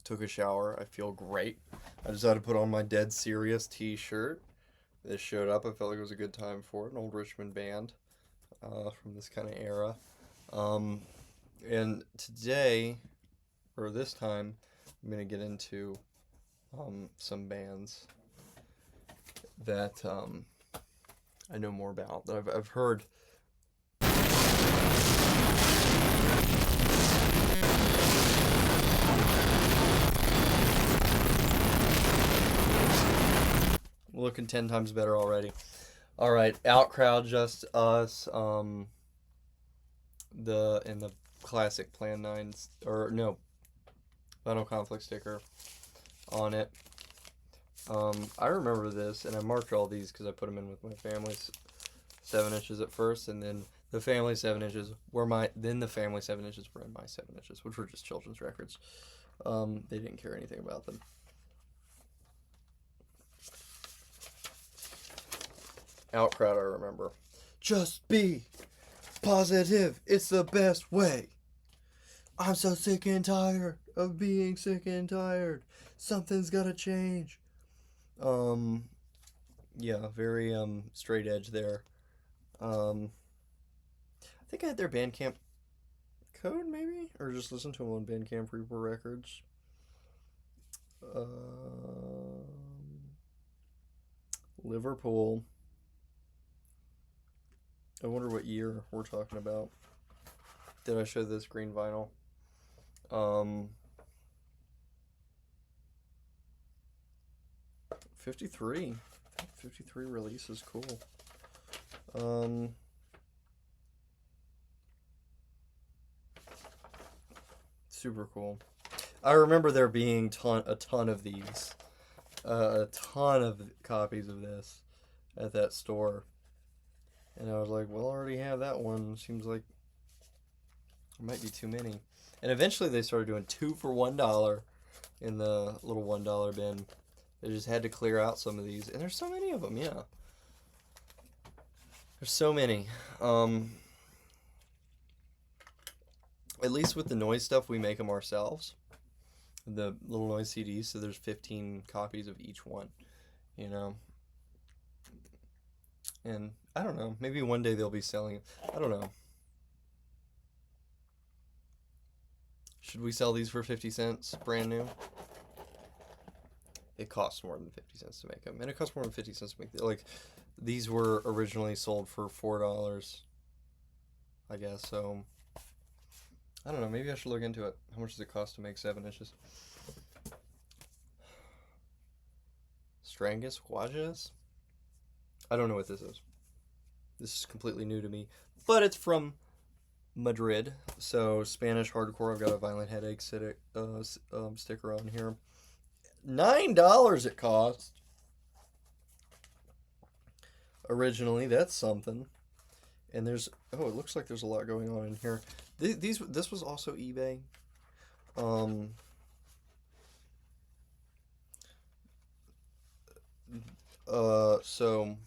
took a shower. I feel great. I decided to put on my Dead Serious t-shirt. This showed up. I felt like it was a good time for it. An old Richmond band from this kind of era. And today, or this time, I'm going to get into some bands that I know more about, that I've heard. Looking 10 times better already. All right, Outcrowd, Just Us, in the classic Plan 9, or no, Final Conflict sticker on it. I remember this, and I marked all these because I put them in with my family's 7 inches at first, and then the family 7 inches were then the family 7 inches were in my 7 inches, which were just children's records. They didn't care anything about them. Outcrowd, I remember. Just be positive. It's the best way. I'm so sick and tired of being sick and tired. Something's gotta change. Yeah, very straight edge there. I think I had their Bandcamp code, maybe, or just listen to them on Bandcamp Reaper Records. Liverpool. I wonder what year we're talking about. Did I show this green vinyl? 53. 53 release is cool. Super cool. I remember there being a ton of these. A ton of copies of this at that store. And I was like, well, I already have that one. Seems like there might be too many. And eventually they started doing 2 for $1 in the little $1 bin. They just had to clear out some of these. And there's so many of them, yeah. There's so many. At least with the noise stuff, we make them ourselves. The little noise CDs, so there's 15 copies of each one, you know. And I don't know, maybe one day they'll be selling it. I don't know. Should we sell these for 50 cents, brand new? It costs more than 50 cents to make them. And it costs more than 50 cents to make them. Like, these were originally sold for $4, I guess, so I don't know, maybe I should look into it. How much does it cost to make 7 inches? Strangis Guajes? I don't know what this is. This is completely new to me. But it's from Madrid. So, Spanish hardcore. I've got a Violent Headache sticker on here. $9 it cost. Originally, that's something. And there's... Oh, it looks like there's a lot going on in here. This was also eBay. So...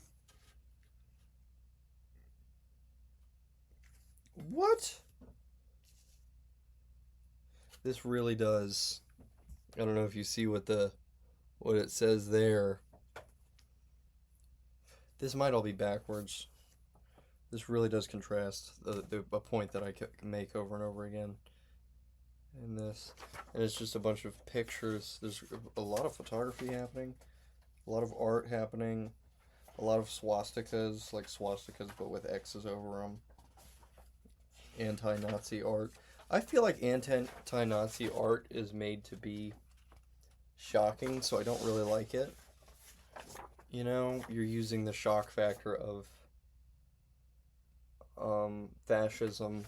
What? This really does. I don't know if you see what it says there. This might all be backwards. This really does contrast a point that I can make over and over again in this. And it's just a bunch of pictures. There's a lot of photography happening, a lot of art happening, a lot of swastikas, like swastikas but with X's over them. Anti-Nazi art. I feel like anti-Nazi art is made to be shocking, so I don't really like it. You know, you're using the shock factor of fascism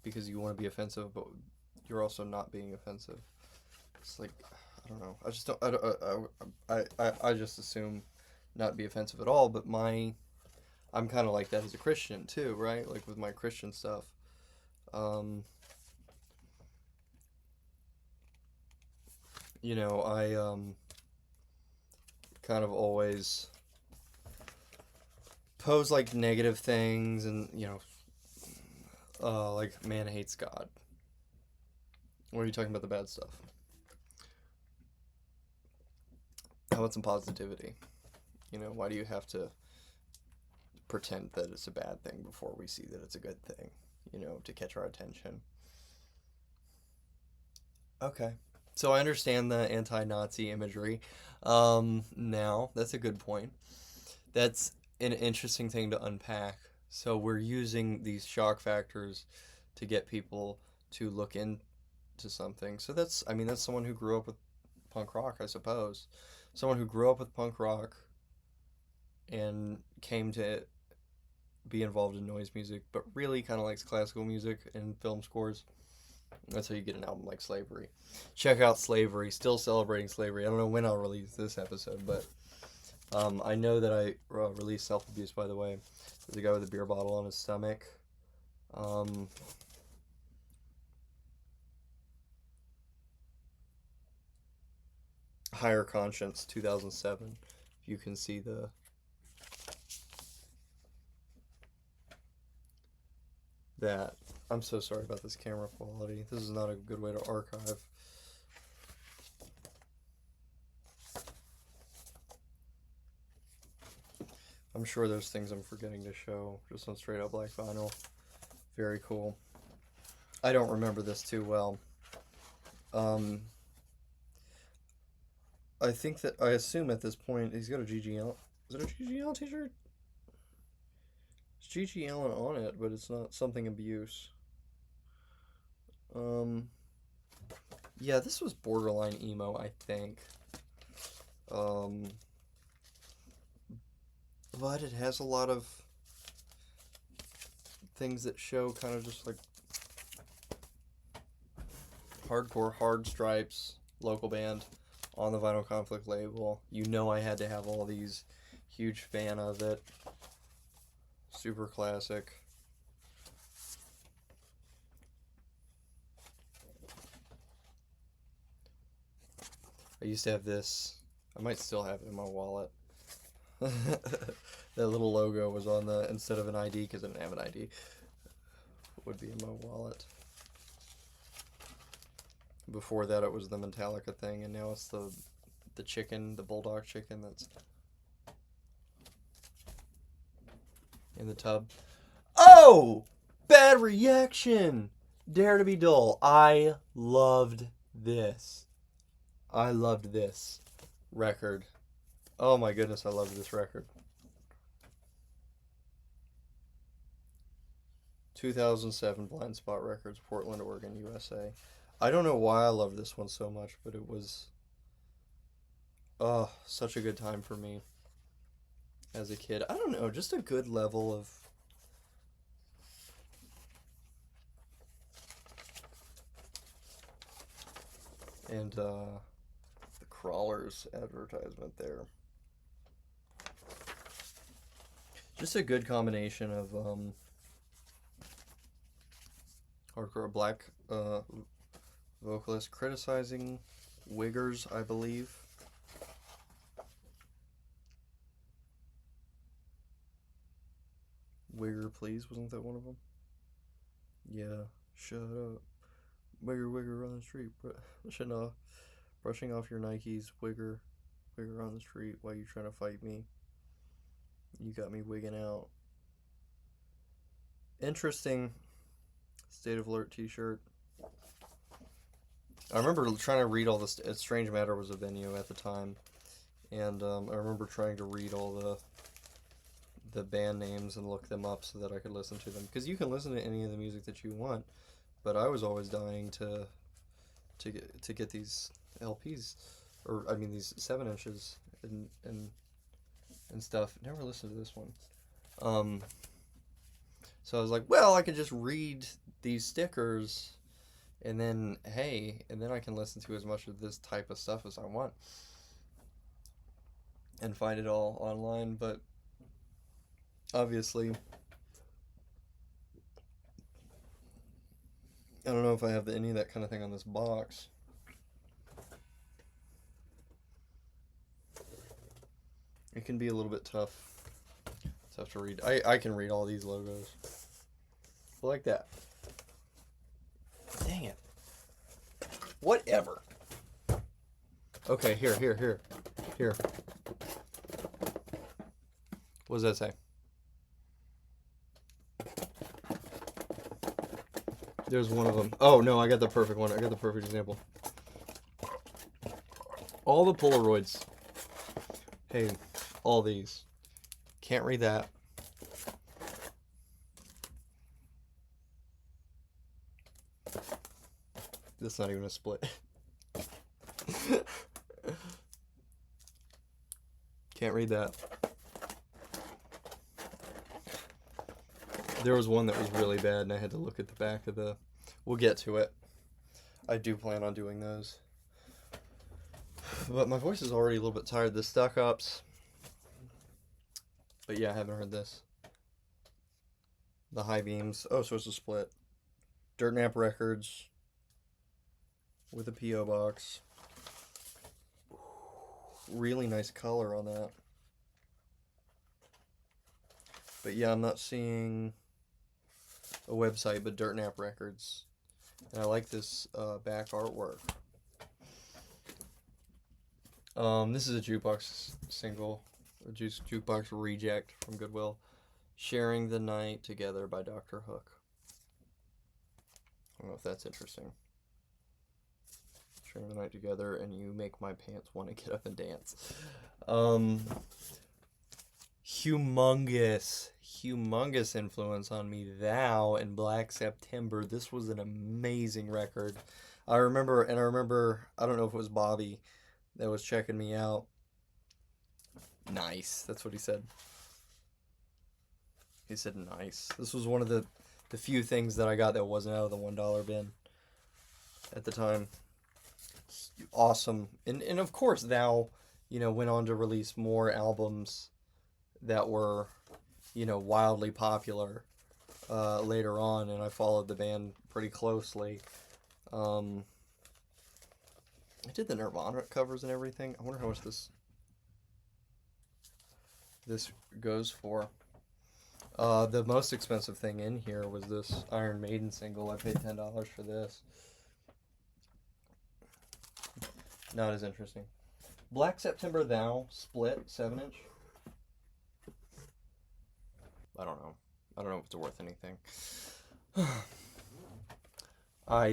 because you want to be offensive, but you're also not being offensive. It's like, I don't know. I just don't. I just assume not be offensive at all. But I'm kind of like that as a Christian too, right? Like with my Christian stuff. You know, I kind of always pose like negative things, and you know, like man hates God. Or are you talking about the bad stuff? How about some positivity? You know, why do you have to pretend that it's a bad thing before we see that it's a good thing? You know, to catch our attention. Okay. So I understand the anti-Nazi imagery. Now, that's a good point. That's an interesting thing to unpack. So we're using these shock factors to get people to look into something. So that's, I mean, that's someone who grew up with punk rock, I suppose. Someone who grew up with punk rock and came to be involved in noise music, but really kind of likes classical music and film scores. That's how you get an album like Slavery. Check out Slavery, still celebrating slavery. I don't know when I'll release this episode, but I know that I released Self Abuse, by the way. There's a guy with a beer bottle on his stomach. Higher Conscience, 2007. You can see that. I'm so sorry about this camera quality. This is not a good way to archive. I'm sure there's things I'm forgetting to show. Just on straight up black vinyl. Very cool. I don't remember this too well. I think that, I assume at this point, he's got a GG. Is it a GG t-shirt? It's GG Allen on it, but it's not Something Abuse. Yeah, this was borderline emo, I think. But it has a lot of things that show kind of just like hardcore, Hard Stripes, local band on the Vinyl Conflict label. You know I had to have all these. Huge fan of it. Super classic. I used to have this. I might still have it in my wallet. That little logo was on the, instead of an ID, because I didn't have an ID, it would be in my wallet. Before that it was the Metallica thing, and now it's the chicken, the bulldog chicken that's in the tub. Oh! Bad Reaction! Dare to be Dull. I loved this. I loved this record. Oh my goodness, I loved this record. 2007 Blind Spot Records, Portland, Oregon, USA. I don't know why I love this one so much, but it was such a good time for me as a kid. I don't know, just a good level of and the Crawlers advertisement there. Just a good combination of hardcore black vocalist criticizing Wiggers, I believe. Wigger, please, wasn't that one of them? Yeah, shut up. Wigger, wigger on the street. Brushing off your Nikes, wigger, wigger on the street. Why you trying to fight me? You got me wigging out. Interesting State of Alert t-shirt. I remember trying to read all this. Strange Matter was a venue at the time, and I remember trying to read all the band names and look them up so that I could listen to them, because you can listen to any of the music that you want, but I was always dying to get these LPs, or I mean these 7-inches and stuff. Never listened to this one. So I was like, well, I could just read these stickers, and then I can listen to as much of this type of stuff as I want and find it all online. But obviously, I don't know if I have any of that kind of thing on this box. It can be a little bit tough to read. I can read all these logos. I like that. Whatever. Okay, here. What does that say? There's one of them. Oh, no, I got the perfect one. I got the perfect example. All the Polaroids. Hey, all these. Can't read that. That's not even a split. Can't read that. There was one that was really bad, and I had to look at the back of the... We'll get to it. I do plan on doing those. But my voice is already a little bit tired. The Stock Ops. But yeah, I haven't heard this. The Highbeams. Oh, so it's a split. Dirt Nap Records. With a P.O. box. Really nice color on that. But yeah, I'm not seeing a website, but Dirt Nap Records. And I like this back artwork. This is a jukebox single. A jukebox reject from Goodwill. Sharing the Night Together by Dr. Hook. I don't know if that's interesting. Sharing the night together, and you make my pants want to get up and dance. Humongous influence on me. Thou and Black September. This was an amazing record. I remember, I don't know if it was Bobby that was checking me out. Nice. That's what he said. He said nice. This was one of the few things that I got that wasn't out of the $1 bin at the time. Awesome. And of course, Thou, went on to release more albums that were, wildly popular later on, and I followed the band pretty closely. I did the Nirvana covers and everything. I wonder how much this goes for. The most expensive thing in here was this Iron Maiden single. I paid $10 for this. Not as interesting. Black September Thou split 7-inch. I don't know if it's worth anything.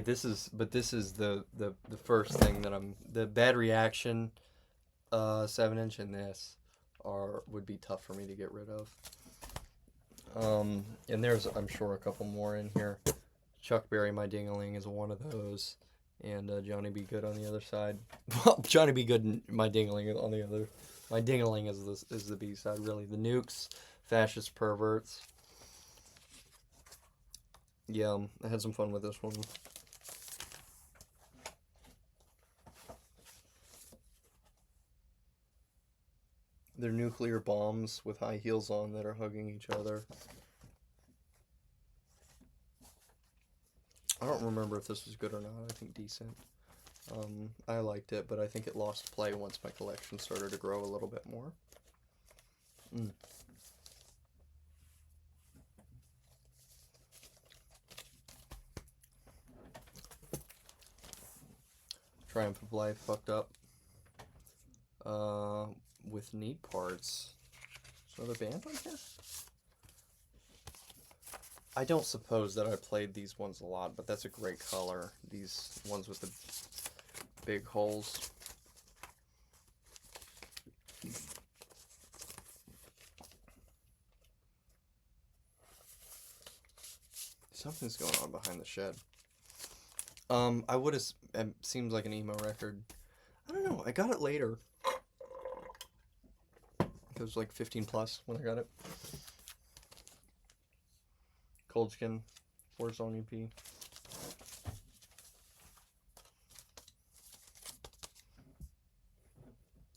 This is the first thing that the Bad Reaction 7-inch and this would be tough for me to get rid of. And there's, I'm sure, a couple more in here. Chuck Berry, My Ding-a-Ling is one of those. And Johnny Be Good on the other side. Johnny Be Good and My Ding-a-Ling on the other. My Ding-a-Ling is the B-side, really. The Nukes, Fascist, Perverts. Yeah, I had some fun with this one. They're nuclear bombs with high heels on that are hugging each other. I don't remember if this was good or not. I think decent. I liked it, but I think it lost play once my collection started to grow a little bit more. Triumph of Life fucked up. With Need Parts. Is another band on here? I don't suppose that I played these ones a lot, but that's a great color. These ones with the big holes. Something's going on behind the shed. I would have... It seems like an emo record. I don't know. I got it later. It was like 15 plus when I got it. Cold Skin, 4-song EP.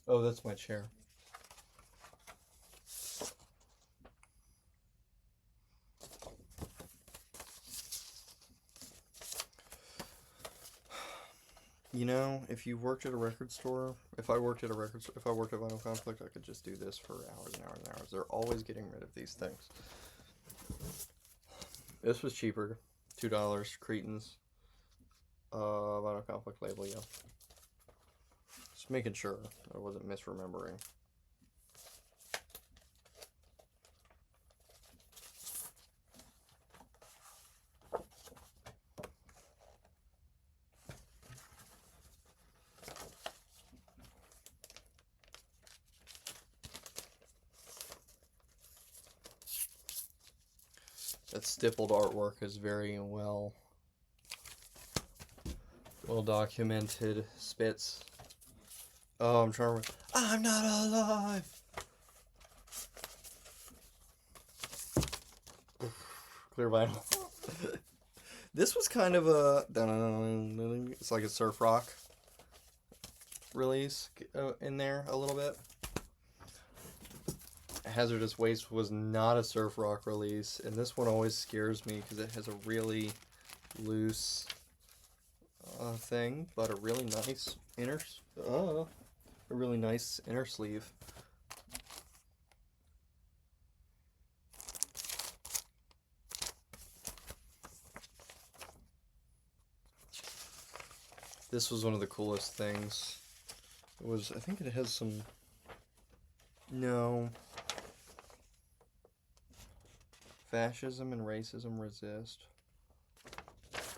Oh, that's my chair. If you worked at a record store, if I worked at Vinyl Conflict, I could just do this for hours and hours and hours. They're always getting rid of these things. This was cheaper, $2, Cretins. Vinyl conflict label, yeah. Just making sure I wasn't misremembering. That stippled artwork is very well documented. Spitzz. Oh, I'm trying to remember. I'm not alive! Clear vinyl. This was kind of a... It's like a surf rock release in there a little bit. Hazardous Waste was not a surf rock release, and this one always scares me because it has a really loose thing, but a really nice inner sleeve. This was one of the coolest things. It was, I think it has some, no. Fascism and racism resist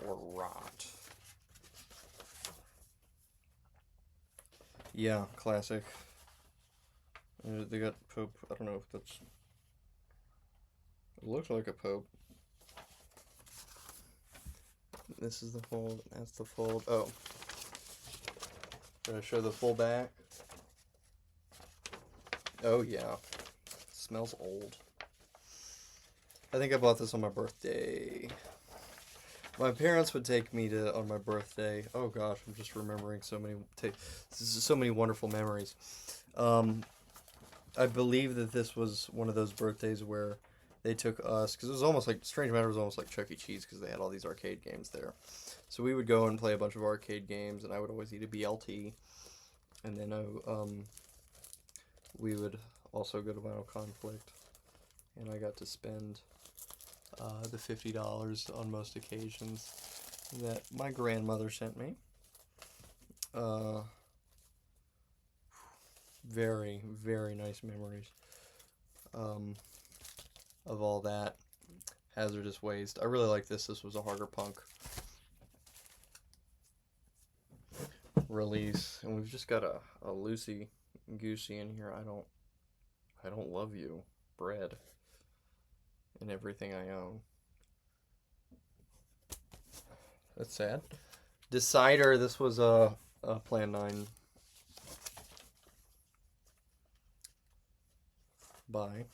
or rot. Yeah, classic. They got Pope. I don't know if that's... It looks like a Pope. This is the fold. That's the fold. Oh. Did I show the full back? Oh, yeah. Smells old. I think I bought this on my birthday. My parents would take me to on my birthday. Oh gosh, I'm just remembering so many wonderful memories. I believe that this was one of those birthdays where they took us, because it was almost like Strange Matter was almost like Chuck E. Cheese because they had all these arcade games there. So we would go and play a bunch of arcade games, and I would always eat a BLT, and then we would also go to Vinyl Conflict, and I got to spend the $50 on most occasions that my grandmother sent me. Very, very nice memories of all that. Hazardous Waste. I really like this. This was a harder punk release, and we've just got a loosey goosey in here. I don't love you. Bread. And everything I own. That's sad. Discider, this was a Plan 9 buy.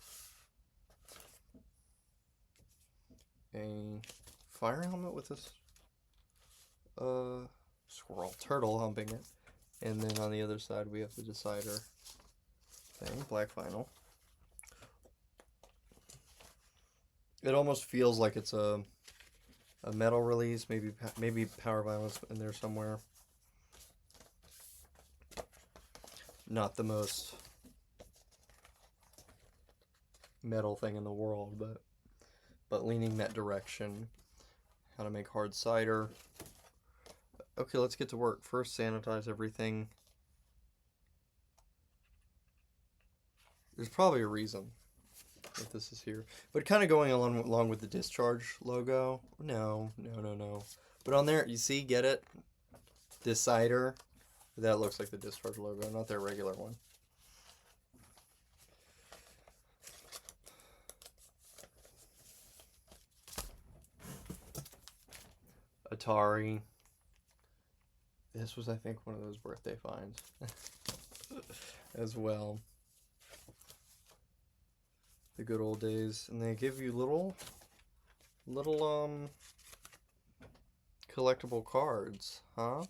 A fire helmet with this squirrel turtle humping it. And then on the other side we have the Discider thing, black vinyl. It almost feels like it's a metal release, maybe power violence in there somewhere. Not the most metal thing in the world, but leaning that direction. How to make hard cider. Okay, let's get to work. First, sanitize everything. There's probably a reason that this is here, but kind of going along with the discharge logo. No. But on there, you see, get it? Discider. That looks like the discharge logo, not their regular one. ATARI. This was, I think, one of those birthday finds as well. The good old days. And they give you little collectible cards, huh?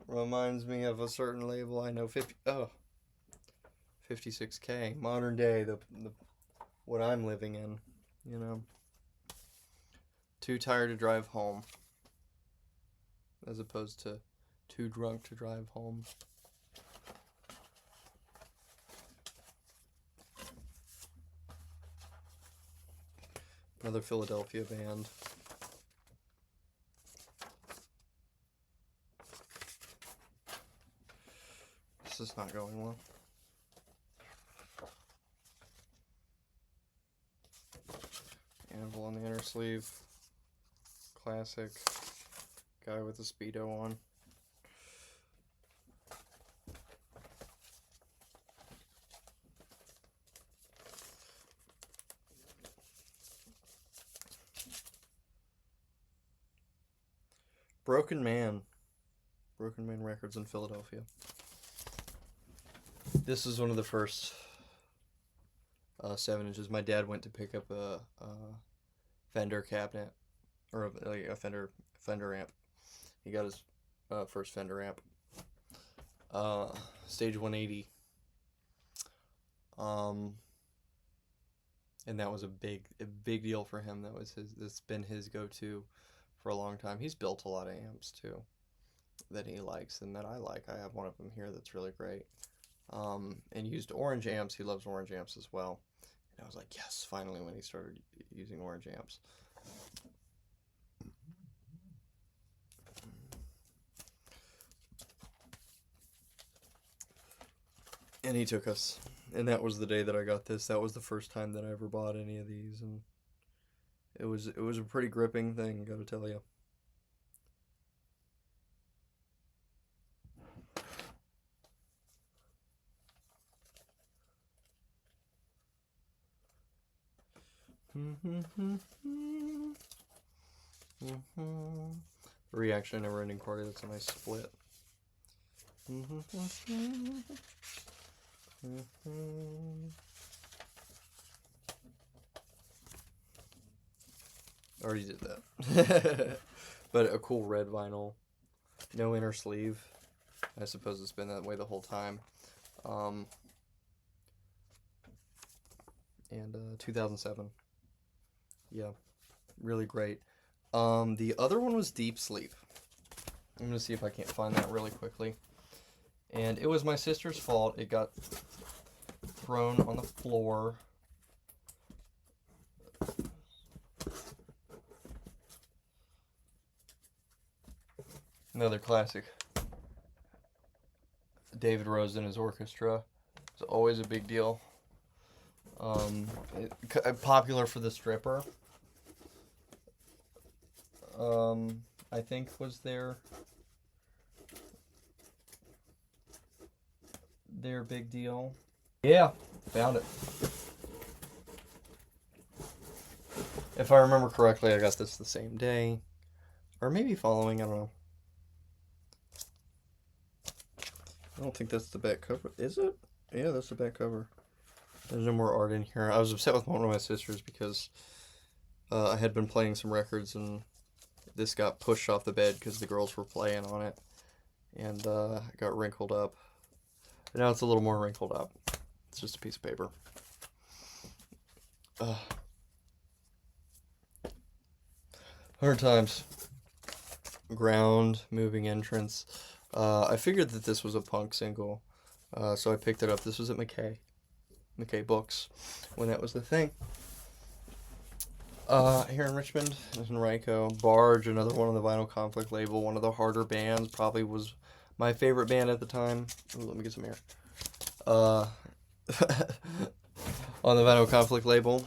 Reminds me of a certain label I know. 56K. Modern day, the what I'm living in, you know. Too tired to drive home, as opposed to too drunk to drive home. Another Philadelphia band. This is not going well. Anvil on the inner sleeve. Classic. Guy with the Speedo on. Broken Man. Broken Man Records in Philadelphia. This is one of the first 7 inches. My dad went to pick up a Fender cabinet, or a Fender amp. He got his first Fender amp. Stage 180. And that was a big deal for him. That's been his go-to for a long time. He's built a lot of amps too that he likes and that I like. I have one of them here that's really great. And used orange amps. He loves orange amps as well. And I was like, yes, finally, when he started using orange amps. And he took us. And that was the day that I got this. That was the first time that I ever bought any of these, and it was a pretty gripping thing, gotta tell you. Reaction Neverending Party, that's a nice split. Already did that. But a cool red vinyl. No inner sleeve. I suppose it's been that way the whole time. And 2007. Yeah, really great. The other one was Deep Sleep. I'm going to see if I can't find that really quickly. And it was my sister's fault. It got thrown on the floor. Another classic. David Rose and his orchestra. It's always a big deal. Popular for the stripper. I think was their big deal. Yeah, found it. If I remember correctly, I got this the same day. Or maybe following, I don't know. I don't think that's the back cover. Is it? Yeah, that's the back cover. There's no more art in here. I was upset with one of my sisters because I had been playing some records and this got pushed off the bed because the girls were playing on it. And it got wrinkled up. And now it's a little more wrinkled up. It's just a piece of paper. 100 times. Ground, moving entrance. I figured that this was a punk single, so I picked it up. This was at McKay Books, when that was the thing. Here in Richmond, in Henrico. Barge, another one on the Vinyl Conflict label, one of the harder bands, probably was my favorite band at the time. Ooh, let me get some air. On the Vinyl Conflict label.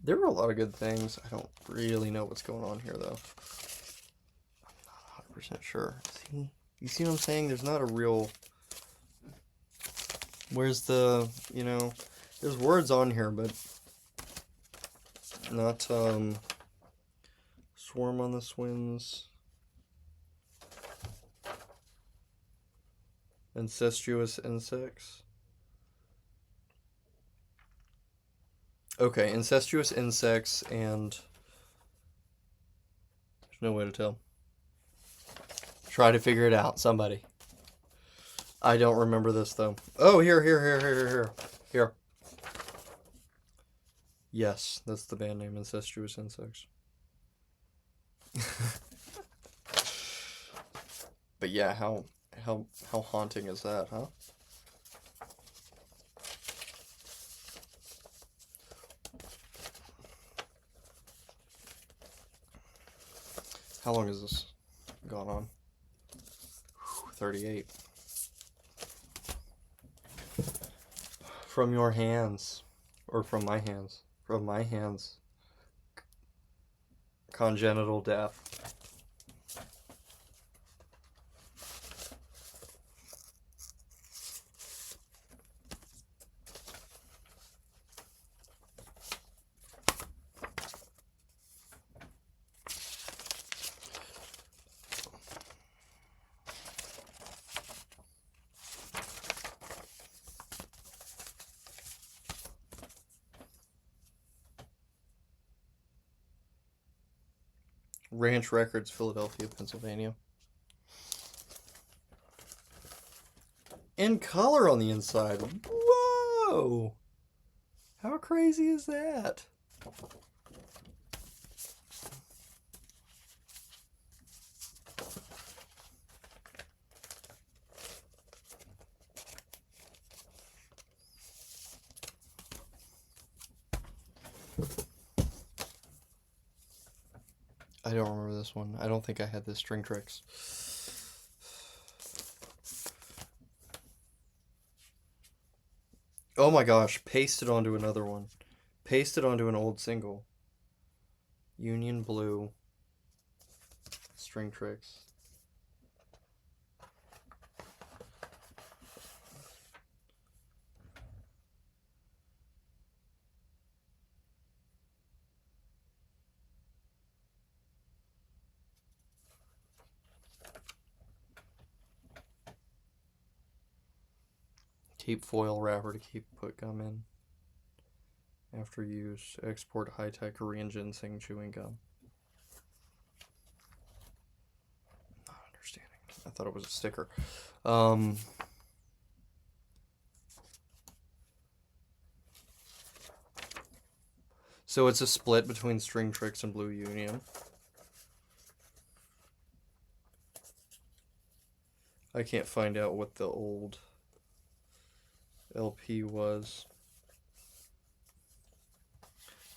There were a lot of good things. I don't really know what's going on here, though. I'm not 100% sure. See? You see what I'm saying? There's not a real... Where's the, you know... There's words on here, but... Not, Swarm on the Swins. Incestuous Insects. Okay, incestuous insects and... There's no way to tell. Try to figure it out, somebody. I don't remember this, though. Oh, here. Yes, that's the band name, Incestuous Insects. But yeah, how haunting is that, huh? How long has this gone on? 38. From your hands, or from my hands, Congenital Death. Ranch Records, Philadelphia, Pennsylvania. In color on the inside. Whoa! How crazy is that? I don't remember this one. I don't think I had this String Tricks. Oh my gosh, pasted onto another one. Pasted onto an old single. Union Blue. String Tricks. Tape foil wrapper to put gum in. After use, export high-tech Korean ginseng chewing gum. Not understanding. I thought it was a sticker. So it's a split between String Tricks and Blue Union. I can't find out what the old LP was.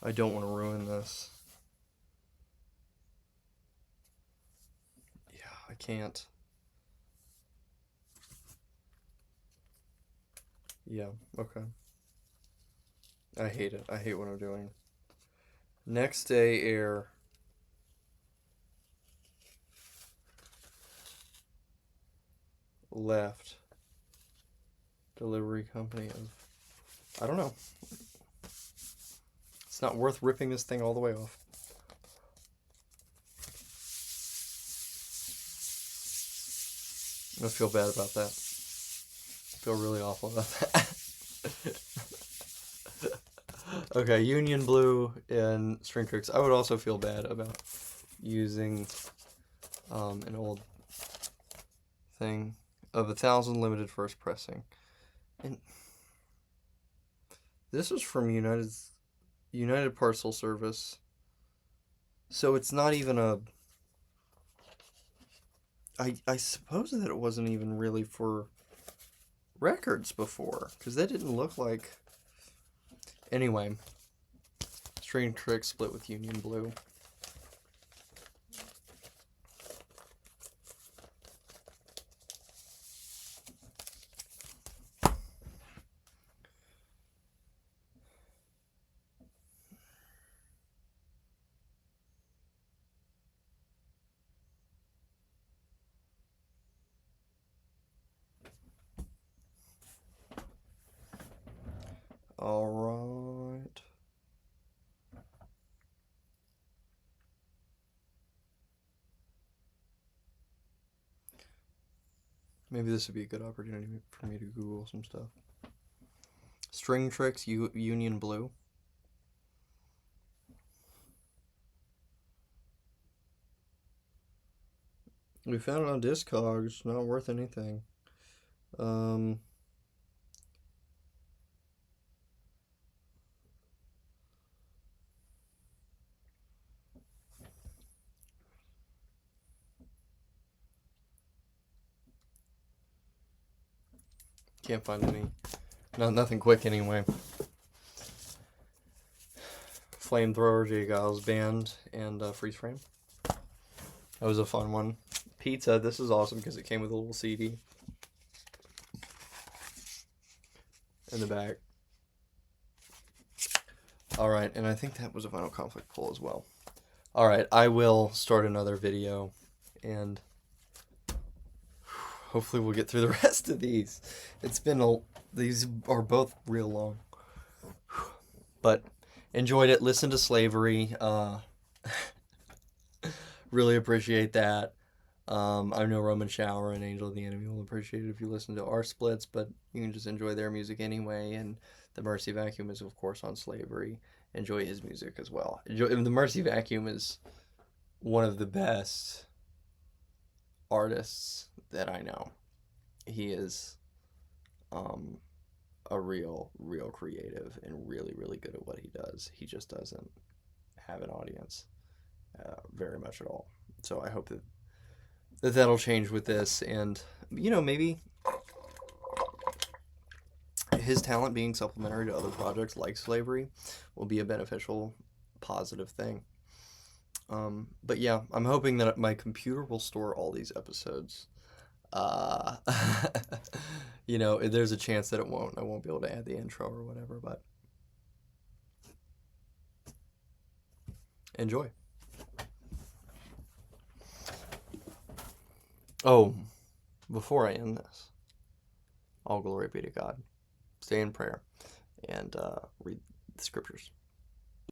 I don't want to ruin this. Yeah, I can't. Yeah, okay. I hate it. I hate what I'm doing. Next Day Air. Left. Delivery company of... I don't know. It's not worth ripping this thing all the way off. I feel bad about that. I feel really awful about that. Okay, Union Blue and String Tricks. I would also feel bad about using an old thing of 1,000 limited first pressing. And this was from United Parcel Service. So it's not even a... I suppose that it wasn't even really for records before, because that didn't look like... Anyway, String Tricks split with Union Blue. All right. Maybe this would be a good opportunity for me to Google some stuff. String Tricks, Union Blue. We found it on Discogs. Not worth anything. Can't find any. Nothing quick anyway. Flamethrower, J. Giles Band, and Freeze Frame. That was a fun one. pizza. This is awesome because it came with a little CD in the back. Alright, and I think that was a Final Conflict pull as well. Alright, I will start another video, and hopefully we'll get through the rest of these. It's been these are both real long. But enjoyed it. Listen to Slavery. Really appreciate that. I know Roman Shower and Angel of the Enemy will appreciate it if you listen to our splits, but you can just enjoy their music anyway. And the Mercy Vacuum is, of course, on Slavery. Enjoy his music as well. The Mercy Vacuum is one of the best artists that I know. He is a real creative and really good at what he does. He just doesn't have an audience very much at all. So I hope that'll change with this, and maybe his talent being supplementary to other projects like Slavery will be a beneficial, positive thing. But yeah, I'm hoping that my computer will store all these episodes. There's a chance that it won't. I won't be able to add the intro or whatever, but enjoy. Oh, before I end this, all glory be to God. Stay in prayer and read the scriptures.